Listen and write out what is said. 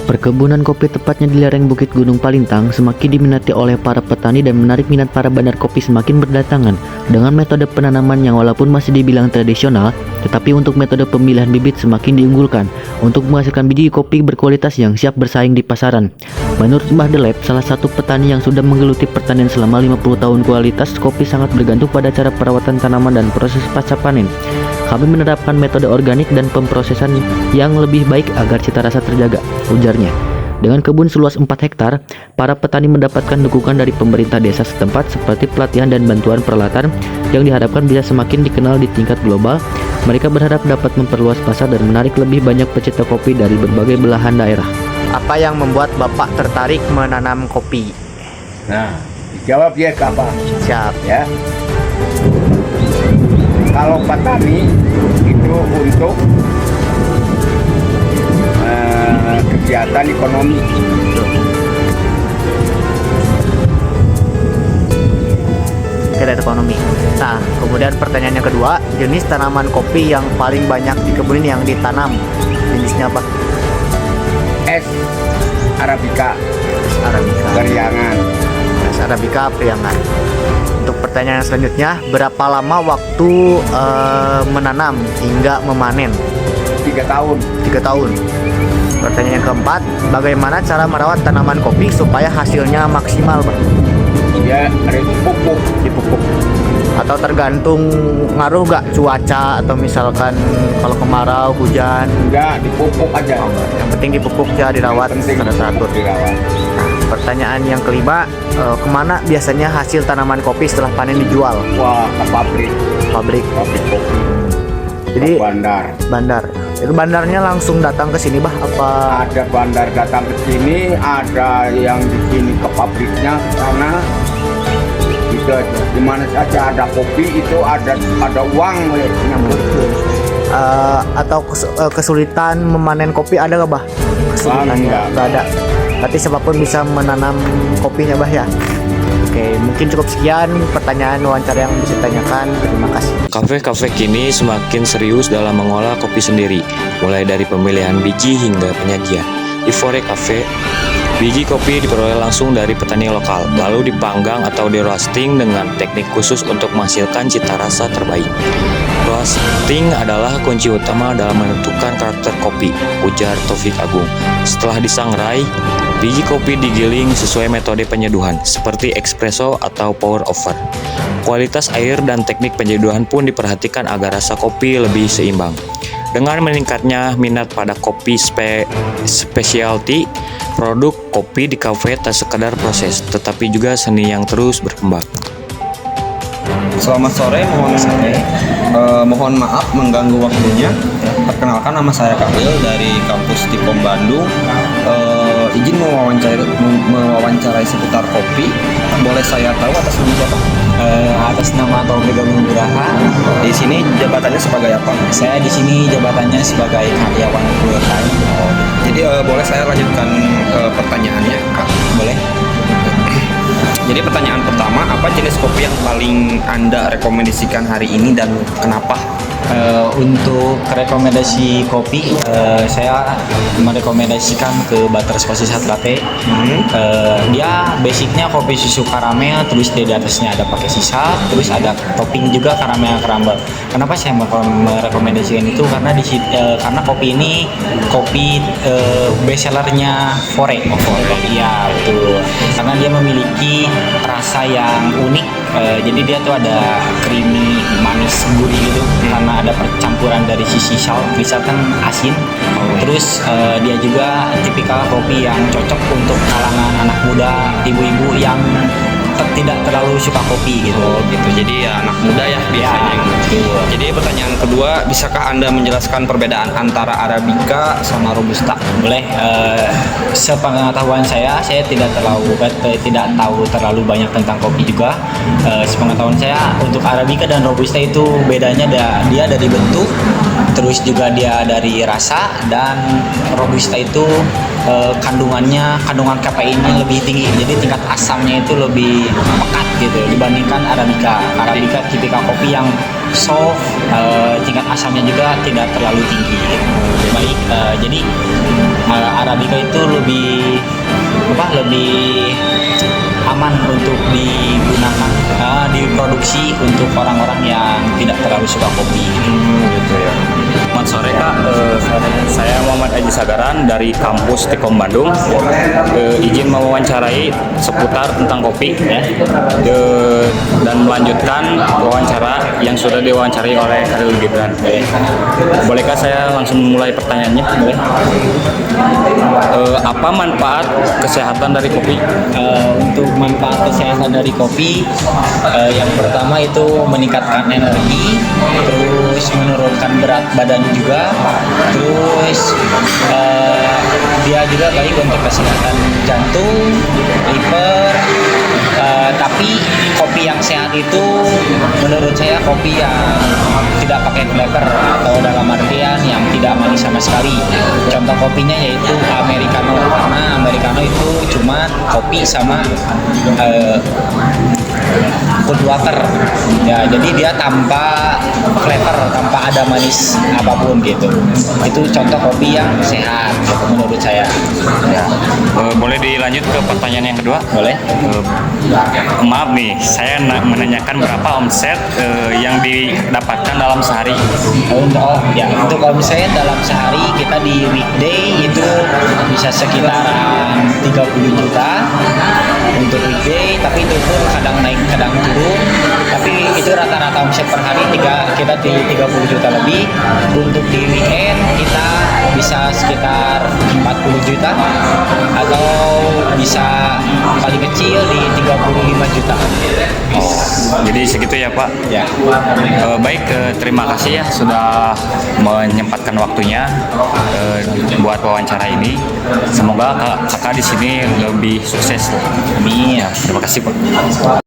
Perkebunan kopi tepatnya di lereng Bukit Gunung Palintang semakin diminati oleh para petani dan menarik minat para bandar kopi semakin berdatangan dengan metode penanaman yang walaupun masih dibilang tradisional, tetapi untuk metode pemilihan bibit semakin diunggulkan untuk menghasilkan biji kopi berkualitas yang siap bersaing di pasaran. Menurut Mbah Delep, salah satu petani yang sudah menggeluti pertanian selama 50 tahun, kualitas kopi sangat bergantung pada cara perawatan tanaman dan proses pasca panen. Kami menerapkan metode organik dan pemprosesan yang lebih baik agar cita rasa terjaga, ujarnya. Dengan kebun seluas 4 hektar, para petani mendapatkan dukungan dari pemerintah desa setempat seperti pelatihan dan bantuan peralatan yang diharapkan bisa semakin dikenal di tingkat global. Mereka berharap dapat memperluas pasar dan menarik lebih banyak pecinta kopi dari berbagai belahan daerah. Apa yang membuat Bapak tertarik menanam kopi? Nah, dijawab ya apa? Siap. Ya. Kalau petani itu untuk kegiatan ekonomi. Kegiatan ekonomi. Nah, kemudian pertanyaan yang kedua, jenis tanaman kopi yang paling banyak di kebun ini yang ditanam, jenisnya apa? Es Arabica, Arabica. Periangan. Es Arabica Priangan. Untuk pertanyaan selanjutnya, berapa lama waktu menanam hingga memanen? 3 tahun. 3 tahun. Pertanyaan yang keempat, bagaimana cara merawat tanaman kopi supaya hasilnya maksimal, Bang? Ya, dipupuk. Dipupuk. Atau tergantung ngaruh gak cuaca atau misalkan kalau kemarau, hujan? Enggak, dipupuk aja. Yang penting dipupuk ya, dirawat secara teratur. Dirawat. Nah, pertanyaan yang kelima, kemana biasanya hasil tanaman kopi setelah panen dijual? Wah, ke pabrik. Pabrik. Pabrik kopi. Jadi Ke bandar. bandar. Itu bandarnya langsung datang ke sini, Bah? Apa? Ada bandar datang ke sini, ada yang di sini ke pabriknya, karena itu di mana saja ada kopi itu ada uang nyambut. Atau kesulitan memanen kopi ada nggak, Bah? Kesulitannya nggak ada. Berarti siapapun bisa menanam kopinya, Bah, ya. Oke, mungkin cukup sekian pertanyaan wawancara yang bisa ditanyakan. Terima kasih. Kafe-kafe kini semakin serius dalam mengolah kopi sendiri, mulai dari pemilihan biji hingga penyajian. Di Fore Cafe, biji kopi diperoleh langsung dari petani lokal, lalu dipanggang atau di roasting dengan teknik khusus untuk menghasilkan cita rasa terbaik. Roasting adalah kunci utama dalam menentukan karakter kopi, ujar Taufik Agung. Setelah disangrai, biji kopi digiling sesuai metode penyeduhan, seperti espresso atau pour over. Kualitas air dan teknik penyeduhan pun diperhatikan agar rasa kopi lebih seimbang. Dengan meningkatnya minat pada kopi specialty, produk kopi di kafe tak sekadar proses, tetapi juga seni yang terus berkembang. Selamat sore, mohon maaf mengganggu waktunya. Perkenalkan, nama saya Kamil dari kampus Tipom Bandung. Izin mewawancarai seputar kopi. Boleh saya tahu atas nama siapa? Atas nama Taufik Agung Nugraha. Di sini jabatannya sebagai apa? Saya di sini jabatannya sebagai karyawan full time. Jadi boleh saya lanjutkan pertanyaannya, Kak? Boleh. Jadi pertanyaan pertama, apa jenis kopi yang paling Anda rekomendasikan hari ini dan kenapa? Untuk rekomendasi kopi, saya merekomendasikan ke Butters Coffee Latte. Dia basicnya kopi susu karamel, terus di atasnya ada pakai sisa, terus ada topping juga karamel crumble. Kenapa saya merekomendasikan itu? Karena karena kopi ini kopi bestsellernya Fore. Iya, betul. Karena dia memiliki rasa yang unik. Jadi dia tuh ada creamy, manis, gurih gitu. Karena ada percampuran dari sisi salt kan asin. Terus dia juga tipikal kopi yang cocok untuk kalangan anak muda, ibu-ibu yang tidak terlalu suka kopi gitu. Jadi ya anak muda ya biasanya. Ya, jadi pertanyaan kedua, bisakah Anda menjelaskan perbedaan antara Arabica sama Robusta? Boleh. Sepengetahuan saya tidak tahu terlalu banyak tentang kopi juga. Sepengetahuan saya untuk Arabica dan Robusta itu bedanya dia dari bentuk, terus juga dia dari rasa, dan Robusta itu kandungan kafeinnya lebih tinggi, jadi tingkat asamnya itu lebih pekat gitu dibandingkan Arabica. Arabica tipikal kopi yang soft, tingkat asamnya juga tidak terlalu tinggi. Baik, jadi Arabica itu lebih aman untuk digunakan, diproduksi untuk orang-orang yang tidak terlalu suka kopi. Gitu ya. Selamat sore Kak, saya Muhammad Aji Sagaran dari kampus Tikom Bandung. Izin mewawancarai seputar tentang kopi ya. Dan melanjutkan wawancara yang sudah diwawancarai oleh Khalil Gibran. Bolehkah saya langsung mulai pertanyaannya? Boleh? Apa manfaat kesehatan dari kopi? Untuk manfaat kesehatan dari kopi, yang pertama itu meningkatkan energi, terus menurunkan berat badan juga, terus dia juga baik untuk kesehatan jantung, liver. Tapi kopi yang sehat itu menurut saya kopi yang tidak pakai flavor, atau dalam artian yang tidak manis sama sekali. Contoh kopinya yaitu Americano, karena Americano itu cuma kopi sama cold water ya, jadi dia tanpa flavor, tanpa ada manis apapun gitu. Itu contoh kopi yang sehat gitu, menurut saya ya. Boleh dilanjut ke pertanyaan yang kedua? Boleh. Maaf nih, saya menanyakan berapa omset yang didapatkan dalam sehari? Untuk omset dalam sehari kita di weekday itu bisa sekitaran 30 juta untuk weekday, tapi itu pun kadang naik kadang turun, tapi itu rata-rata omset per hari kita di 30 juta lebih. Untuk di weekend kita bisa sekitar 40 juta, atau bisa paling kecil di 35 juta. Jadi segitu ya Pak? Ya. Baik, terima kasih ya sudah menyempatkan waktunya buat wawancara ini. Semoga kakak di sini lebih sukses. Amin. Terima kasih Pak.